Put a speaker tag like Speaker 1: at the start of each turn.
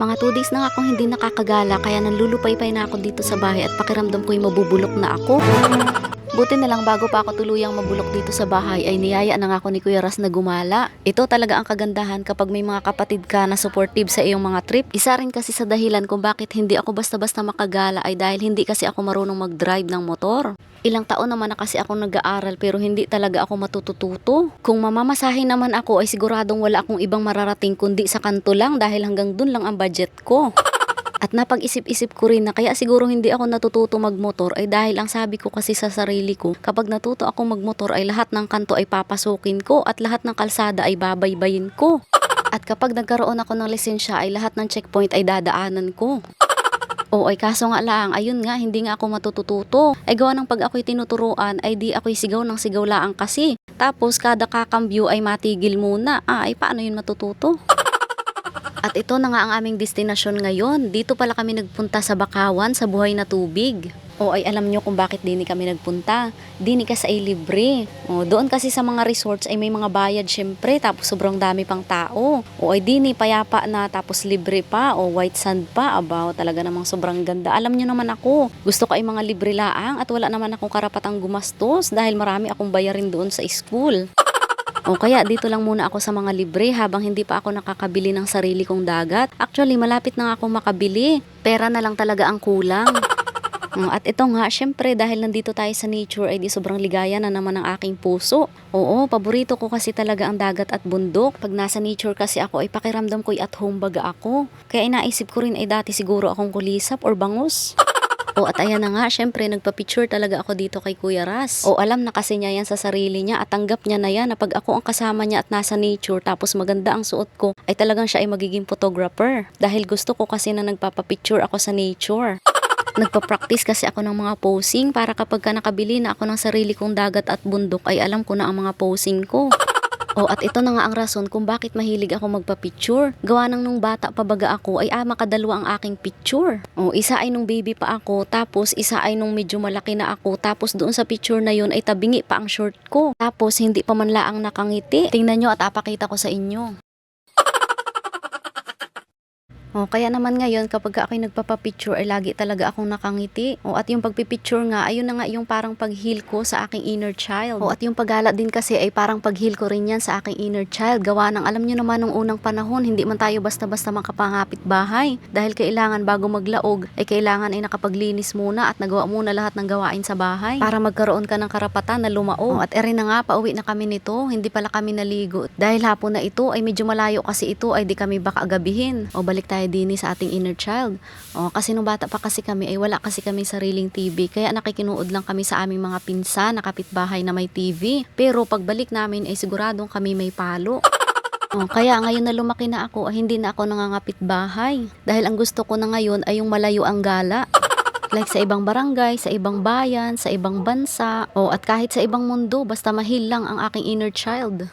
Speaker 1: Mga 2 days na nga akong hindi nakakagala kaya nanlulupaypay na ako dito sa bahay at pakiramdam ko'y mabubulok na ako. Buti na lang bago pa ako tuluyang mabulok dito sa bahay ay niyaya na nga ako ni Kuya Ras na gumala. Ito talaga ang kagandahan kapag may mga kapatid ka na supportive sa iyong mga trip. Isa rin kasi sa dahilan kung bakit hindi ako basta-basta makagala ay dahil hindi kasi ako marunong mag-drive ng motor. Ilang taon naman na kasi ako nag-aaral pero hindi talaga ako matututo. Kung mamamasahin naman ako ay siguradong wala akong ibang mararating kundi sa kanto lang dahil hanggang dun lang ang budget ko. At napag-isip-isip ko rin na kaya siguro hindi ako natututo magmotor ay dahil ang sabi ko kasi sa sarili ko, kapag natuto ako magmotor ay lahat ng kanto ay papasukin ko at lahat ng kalsada ay babaybayin ko. At kapag nagkaroon ako ng lisensya ay lahat ng checkpoint ay dadaanan ko. O ay kaso nga lang, ayun nga, hindi nga ako matututo. Ay gawa ng pag ako'y tinuturuan ay di ako'y sigaw ng sigaw laang kasi. Tapos kada kakambyo ay matigil muna. Ay paano yun matututo? At ito na nga ang aming destinasyon ngayon. Dito pala kami nagpunta sa Bakawan, sa Buhay na Tubig. O ay alam nyo kung bakit dini kami nagpunta. Dini kasi ay libre. O doon kasi sa mga resorts ay may mga bayad syempre, tapos sobrang dami pang tao. O ay dini payapa na tapos libre pa o white sand pa. Abaw, talaga namang sobrang ganda. Alam nyo naman ako, gusto ko ay mga libre laang at wala naman akong karapatang gumastos dahil marami akong bayarin doon sa school. O kaya dito lang muna ako sa mga libre habang hindi pa ako nakakabili ng sarili kong dagat. Actually, malapit na nga akong makabili. Pera na lang talaga ang kulang. At ito nga, syempre dahil nandito tayo sa nature ay di sobrang ligaya na naman ang aking puso. Oo, paborito ko kasi talaga ang dagat at bundok. Pag nasa nature kasi ako ay pakiramdam ko'y at home baga ako. Kaya inaisip ko rin ay dati siguro akong kulisap or bangus. O at ayan na nga, syempre nagpa-picture talaga ako dito kay Kuya Ras. O alam na kasi niya yan sa sarili niya at tanggap niya na yan na pag ako ang kasama niya at nasa nature tapos maganda ang suot ko ay talagang siya ay magiging photographer. Dahil gusto ko kasi na nagpapa-picture ako sa nature. Nagpa-practice kasi ako ng mga posing para kapag ka nakabili na ako ng sarili kong dagat at bundok ay alam ko na ang mga posing ko. O at ito na nga ang rason kung bakit mahilig ako magpa-picture. Gawa nung bata pa baga ako ay makadalwa ang aking picture. O isa ay nung baby pa ako, tapos isa ay nung medyo malaki na ako, tapos doon sa picture na yun ay tabingi pa ang short ko. Tapos hindi pa man laang nakangiti. Tingnan nyo at apakita ko sa inyo. O kaya naman ngayon kapag ako'y nagpapapicture ay lagi talaga akong nakangiti. O at yung pagpipicture nga, ayun na nga yung parang pag-heal ko sa aking inner child. O at yung paggala din kasi ay parang pag-heal ko rin yan sa aking inner child. Gawa ng alam nyo naman nung unang panahon, hindi man tayo basta-basta makapangapit bahay. Dahil kailangan bago maglaog, ay kailangan ay nakapaglinis muna at nagawa muna lahat ng gawain sa bahay. Para magkaroon ka ng karapatan na lumaog. At rin na nga, pauwi na kami nito, hindi pala kami naligo. Dahil hapon na ito ay medyo malayo kasi ito ay di kami baka agabihin. O balik tayo dini sa ating inner child. O, kasi nung bata pa kasi kami ay wala kasi kami sariling TV kaya nakikinood lang kami sa aming mga pinsan na kapitbahay na may TV. Pero pagbalik namin ay siguradong kami may palo. O, kaya ngayon na lumaki na ako ay hindi na ako nangangapit bahay. Dahil ang gusto ko na ngayon ay yung malayo ang gala. Like sa ibang barangay, sa ibang bayan, sa ibang bansa, o at kahit sa ibang mundo basta mahil lang ang aking inner child.